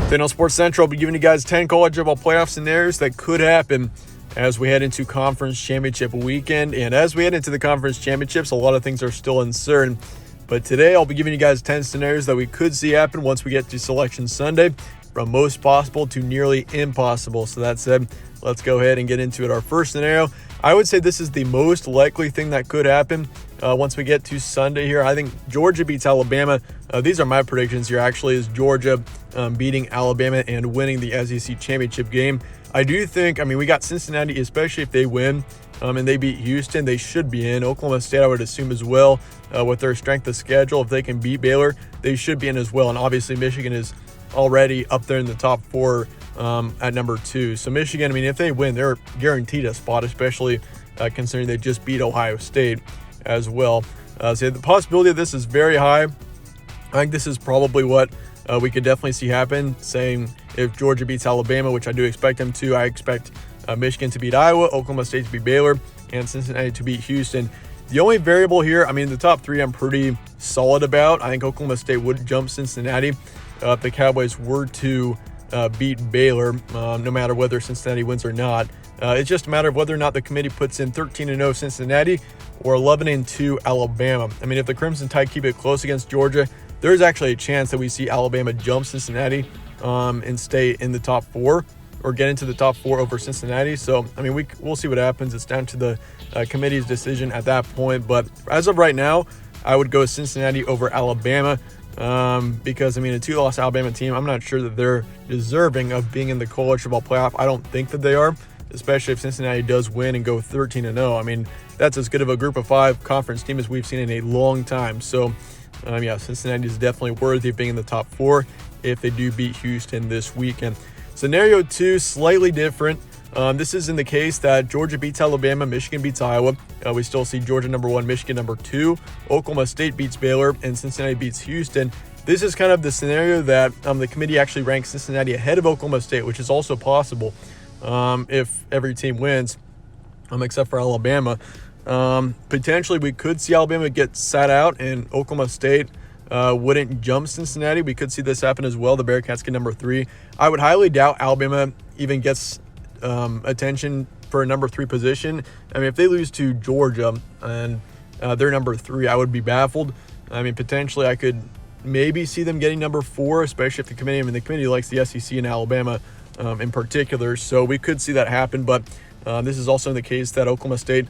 Then on Sports Central, I'll be giving you guys 10 college football playoff scenarios that could happen as we head into conference championship weekend. And as we head into the conference championships, a lot of things are still uncertain. But today I'll be giving you guys 10 scenarios that we could see happen once we get to Selection Sunday, from most possible to nearly impossible. So that said, let's go ahead and get into it. Our first scenario, I would say this is the most likely thing that could happen once we get to Sunday here. I think Georgia beats Alabama. These are my predictions here, actually, is Georgia beating Alabama and winning the SEC championship game. I do think, we got Cincinnati, especially if they win and they beat Houston, they should be in. Oklahoma State, I would assume as well, with their strength of schedule. If they can beat Baylor, they should be in as well. And obviously Michigan is already up there in the top four at number 2. So Michigan, if they win, they're guaranteed a spot, especially considering they just beat Ohio State as well. So the possibility of this is very high. I think this is probably what we could definitely see happen, saying if Georgia beats Alabama, which I do expect them to. I expect Michigan to beat Iowa, Oklahoma State to beat Baylor, and Cincinnati to beat Houston. The only variable here, the top 3 I'm pretty solid about. I think Oklahoma State would jump Cincinnati if the Cowboys were to beat Baylor, no matter whether Cincinnati wins or not. It's just a matter of whether or not the committee puts in 13-0 Cincinnati or 11-2 Alabama. If the Crimson Tide keep it close against Georgia, there's actually a chance that we see Alabama jump Cincinnati and stay in the top 4 or get into the top 4 over Cincinnati. So, we'll see what happens. It's down to the committee's decision at that point. But as of right now, I would go Cincinnati over Alabama because, a 2-loss Alabama team, I'm not sure that they're deserving of being in the college football playoff. I don't think that they are, especially if Cincinnati does win and go 13-0. That's as good of a group of 5 conference team as we've seen in a long time. So, Cincinnati is definitely worthy of being in the top 4 if they do beat Houston this weekend. Scenario 2, slightly different. This is in the case that Georgia beats Alabama, Michigan beats Iowa. We still see Georgia number 1, Michigan number 2. Oklahoma State beats Baylor, and Cincinnati beats Houston. This is kind of the scenario that the committee actually ranks Cincinnati ahead of Oklahoma State, which is also possible if every team wins, except for Alabama. Potentially, we could see Alabama get sat out, and Oklahoma State wouldn't jump Cincinnati. We could see this happen as well. The Bearcats get number 3. I would highly doubt Alabama even gets attention for a number 3 position. If they lose to Georgia and they're number 3, I would be baffled. Potentially I could maybe see them getting number 4, especially if the committee, the committee likes the SEC and Alabama in particular. So we could see that happen. But this is also in the case that Oklahoma State,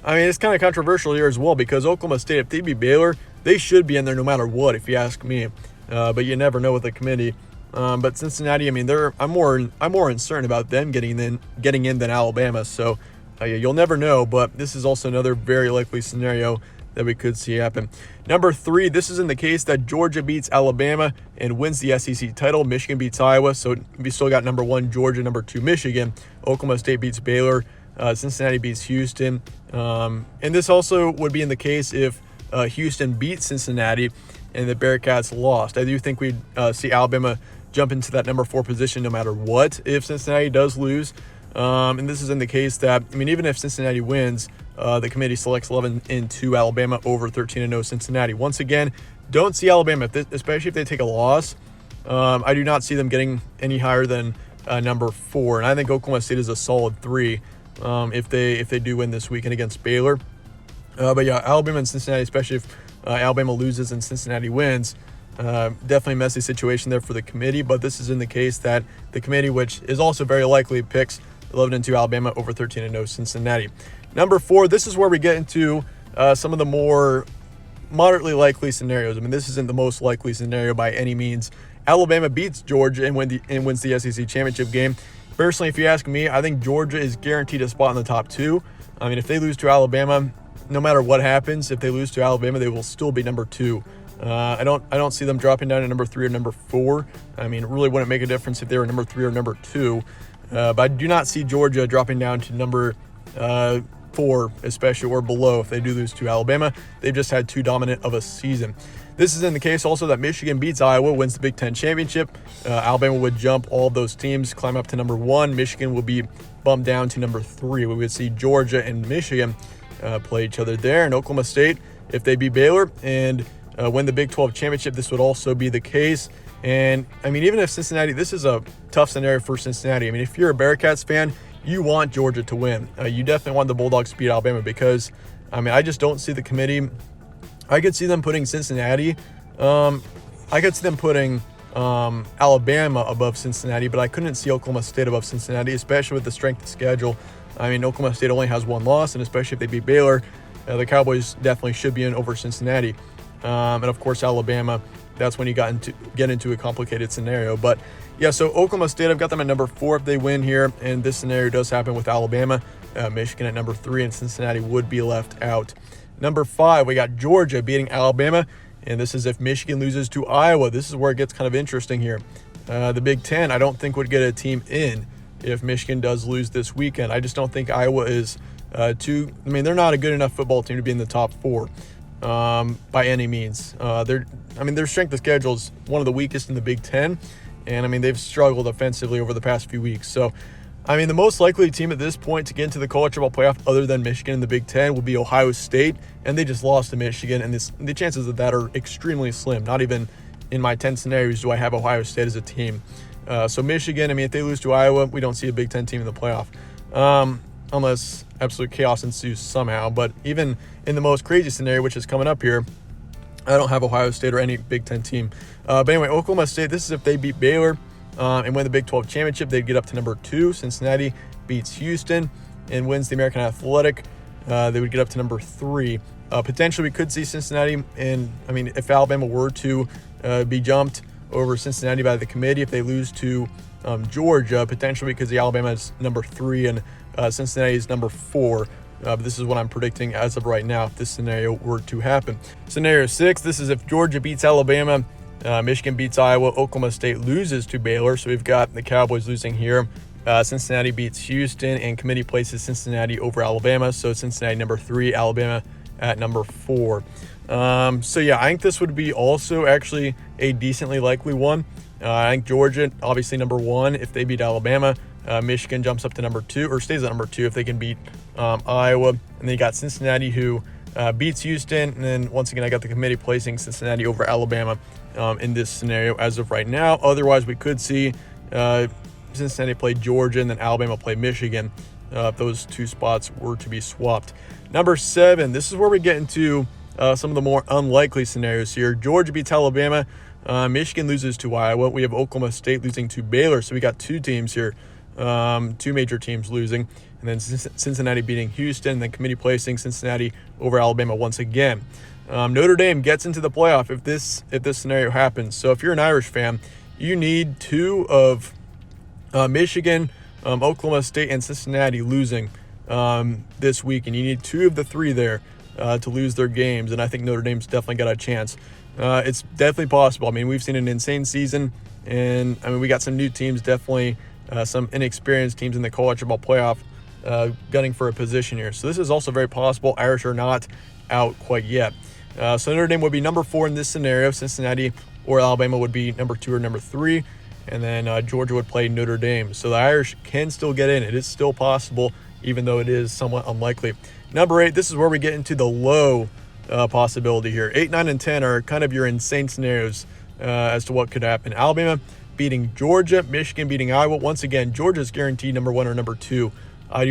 it's kind of controversial here as well, because Oklahoma State, if they beat Baylor, they should be in there no matter what, if you ask me. But you never know with the committee. But Cincinnati, I'm more uncertain about them getting in than Alabama. So you'll never know. But this is also another very likely scenario that we could see happen. Number 3, this is in the case that Georgia beats Alabama and wins the SEC title. Michigan beats Iowa. So we still got number 1 Georgia, number 2 Michigan. Oklahoma State beats Baylor. Cincinnati beats Houston. And this also would be in the case if Houston beats Cincinnati and the Bearcats lost. I do think we'd see Alabama jump into that number 4 position no matter what if Cincinnati does lose. And this is in the case that, even if Cincinnati wins, the committee selects 11-2 Alabama over 13-0 Cincinnati. Once again, don't see Alabama, especially if they take a loss. I do not see them getting any higher than number 4. And I think Oklahoma State is a solid 3 if they do win this weekend against Baylor. But yeah, Alabama and Cincinnati, especially if Alabama loses and Cincinnati wins, definitely a messy situation there for the committee. But this is in the case that the committee, which is also very likely, picks 11-2 Alabama over 13-0 Cincinnati. Number 4, this is where we get into some of the more moderately likely scenarios. This isn't the most likely scenario by any means. Alabama beats Georgia and wins the SEC championship game. Personally, if you ask me, I think Georgia is guaranteed a spot in the top 2. If they lose to Alabama, no matter what happens, if they lose to Alabama, they will still be number 2. I don't see them dropping down to number 3 or number 4. It really wouldn't make a difference if they were number 3 or number 2. But I do not see Georgia dropping down to number 4, especially, or below if they do lose to Alabama. They've just had too dominant of a season. This is in the case also that Michigan beats Iowa, wins the Big Ten championship. Alabama would jump all of those teams, climb up to number 1. Michigan will be bumped down to number 3. We would see Georgia and Michigan play each other there. And Oklahoma State, if they beat Baylor and win the Big 12 championship, this would also be the case. And I mean, even if Cincinnati, this is a tough scenario for Cincinnati. I mean, if you're a Bearcats fan, you want Georgia to win. You definitely want the Bulldogs to beat Alabama because, I mean, I just don't see the committee. I could see them putting Cincinnati. I could see them putting Alabama above Cincinnati, but I couldn't see Oklahoma State above Cincinnati, especially with the strength of schedule. I mean, Oklahoma State only has one loss, and especially if they beat Baylor, the Cowboys definitely should be in over Cincinnati. And of course, Alabama, that's when you get into a complicated scenario. But yeah, so Oklahoma State, I've got them at number 4 if they win here, and this scenario does happen with Alabama. Michigan at number 3, and Cincinnati would be left out. Number 5, we got Georgia beating Alabama, and this is if Michigan loses to Iowa. This is where it gets kind of interesting here. The Big Ten, I don't think would get a team in if Michigan does lose this weekend. I just don't think Iowa is they're not a good enough football team to be in the top 4 by any means. Their strength of schedule is one of the weakest in the Big Ten, and I mean, they've struggled offensively over the past few weeks. So, I mean, the most likely team at this point to get into the college football playoff other than Michigan in the Big Ten would be Ohio State, and they just lost to Michigan, and the chances of that are extremely slim. Not even in my 10 scenarios do I have Ohio State as a team. So Michigan, I mean, if they lose to Iowa, we don't see a Big Ten team in the playoff, unless absolute chaos ensues somehow. But even in the most crazy scenario, which is coming up here, I don't have Ohio State or any Big Ten team. But anyway, Oklahoma State, this is if they beat Baylor and win the Big 12 championship, they'd get up to number 2. Cincinnati beats Houston and wins the American Athletic. They would get up to number 3. Potentially, we could see Cincinnati, and I mean, if Alabama were to be jumped over Cincinnati by the committee, if they lose to Georgia, potentially because the Alabama is number 3 and Cincinnati is number 4. But this is what I'm predicting as of right now if this scenario were to happen. Scenario 6, this is if Georgia beats Alabama, Michigan beats Iowa, Oklahoma State loses to Baylor. So we've got the Cowboys losing here. Cincinnati beats Houston, and committee places Cincinnati over Alabama. So Cincinnati number 3, Alabama at number 4. So yeah, I think this would be also actually a decently likely one. I think Georgia, obviously number 1 if they beat Alabama. Michigan jumps up to number 2, or stays at number 2 if they can beat Iowa. And then you got Cincinnati, who beats Houston. And then once again, I got the committee placing Cincinnati over Alabama in this scenario as of right now. Otherwise, we could see Cincinnati play Georgia and then Alabama play Michigan if those 2 spots were to be swapped. Number 7, this is where we get into some of the more unlikely scenarios here. Georgia beats Alabama. Michigan loses to Iowa. We have Oklahoma State losing to Baylor. So we got 2 teams here, 2 major teams losing. And then Cincinnati beating Houston, and then committee placing Cincinnati over Alabama once again. Notre Dame gets into the playoff if this scenario happens. So if you're an Irish fan, you need 2 of Michigan, Oklahoma State, and Cincinnati losing this week, and you need 2 of the 3 there to lose their games. And I think Notre Dame's definitely got a chance. It's definitely possible. I mean, we've seen an insane season, and I mean, we got some new teams, definitely some inexperienced teams in the college football playoff gunning for a position here. So this is also very possible. Irish are not out quite yet. So Notre Dame would be number 4 in this scenario. Cincinnati or Alabama would be number 2 or number 3. And then Georgia would play Notre Dame. So the Irish can still get in. It is still possible, even though it is somewhat unlikely. Number 8, this is where we get into the low possibility here. 8, 9, and 10 are kind of your insane scenarios as to what could happen. Alabama beating Georgia, Michigan beating Iowa. Once again, Georgia's guaranteed number 1 or number 2. I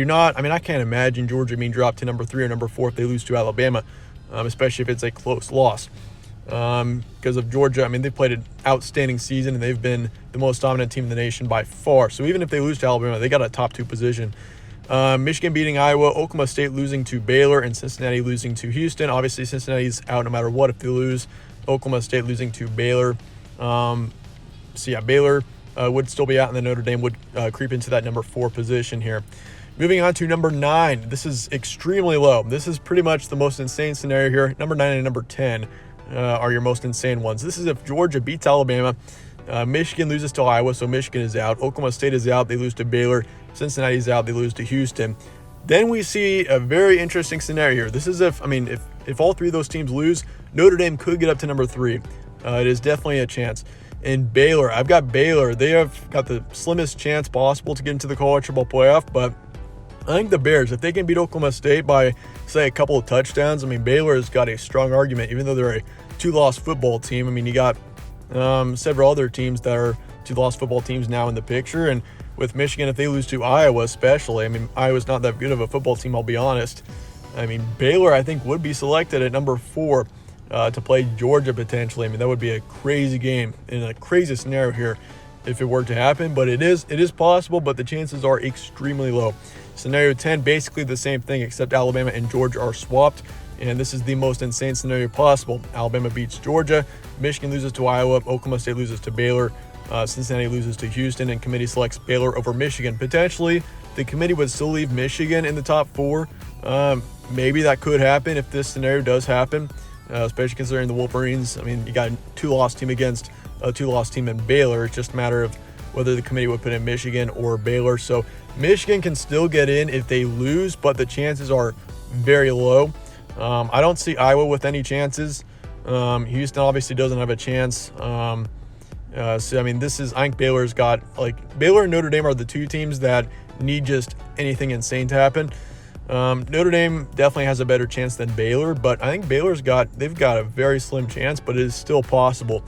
can't imagine Georgia being dropped to number 3 or number 4 if they lose to Alabama, especially if it's a close loss. Because of Georgia, I mean, they've played an outstanding season, and they've been the most dominant team in the nation by far. So even if they lose to Alabama, they got a top 2 position. Michigan beating Iowa, Oklahoma State losing to Baylor, and Cincinnati losing to Houston. Obviously, Cincinnati's out no matter what if they lose. Oklahoma State losing to Baylor. Baylor would still be out, and then Notre Dame would creep into that number 4 position here. Moving on to number 9. This is extremely low. This is pretty much the most insane scenario here. Number 9 and number 10 are your most insane ones. This is if Georgia beats Alabama, Michigan loses to Iowa, so Michigan is out. Oklahoma State is out. They lose to Baylor. Cincinnati's out. They lose to Houston. Then we see a very interesting scenario here. This is if all 3 of those teams lose, Notre Dame could get up to number 3. It is definitely a chance. And Baylor, I've got Baylor. They have got the slimmest chance possible to get into the college football playoff, but I think the Bears, if they can beat Oklahoma State by, say, a couple of touchdowns, I mean, Baylor has got a strong argument, even though they're two-loss football team. I mean, you got several other teams that are two-loss football teams now in the picture, and with Michigan, if they lose to Iowa especially, I mean, Iowa's not that good of a football team, I'll be honest. I mean, Baylor, I think, would be selected at number 4 to play Georgia potentially. I mean, that would be a crazy game in a crazy scenario here if it were to happen, but it is possible, but the chances are extremely low. Scenario 10, basically the same thing, except Alabama and Georgia are swapped, and this is the most insane scenario possible. Alabama beats Georgia, Michigan loses to Iowa, Oklahoma State loses to Baylor, Cincinnati loses to Houston, and committee selects Baylor over Michigan. Potentially, the committee would still leave Michigan in the top 4. Maybe that could happen if this scenario does happen, especially considering the Wolverines. I mean, you got a 2-loss team against a 2-loss team in Baylor. It's just a matter of whether the committee would put in Michigan or Baylor. So Michigan can still get in if they lose, but the chances are very low. I don't see Iowa with any chances. Houston obviously doesn't have a chance. So, I mean, I think Baylor's got, Baylor and Notre Dame are the 2 teams that need just anything insane to happen. Notre Dame definitely has a better chance than Baylor, but I think they've got a very slim chance, but it is still possible.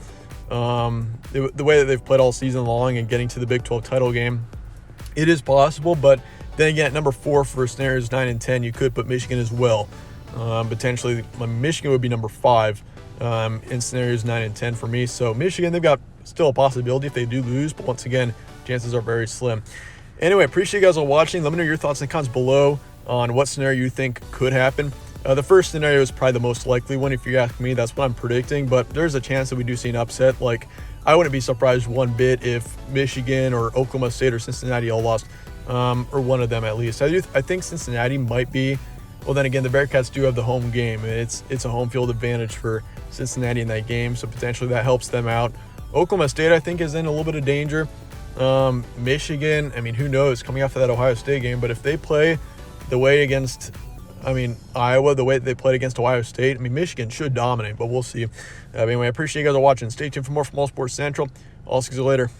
The way that they've played all season long and getting to the Big 12 title game, it is possible, but then again, at number 4 for scenarios 9 and 10, you could put Michigan as well. Potentially, Michigan would be number 5 in scenarios 9 and 10 for me. So Michigan, they've got still a possibility if they do lose, but once again, chances are very slim. Anyway, appreciate you guys all watching. Let me know your thoughts in the comments below on what scenario you think could happen. The first scenario is probably the most likely one, if you ask me. That's what I'm predicting, but there's a chance that we do see an upset. I wouldn't be surprised one bit if Michigan or Oklahoma State or Cincinnati all lost, or one of them at least. I think Cincinnati might be. Well, then again, the Bearcats do have the home game. It's a home field advantage for Cincinnati in that game, so potentially that helps them out. Oklahoma State, I think, is in a little bit of danger. Michigan, I mean, who knows, coming off of that Ohio State game, but if they play the way against, Iowa, the way they played against Ohio State, Michigan should dominate, but we'll see. Anyway, I appreciate you guys watching. Stay tuned for more from All Sports Central. I'll see you later.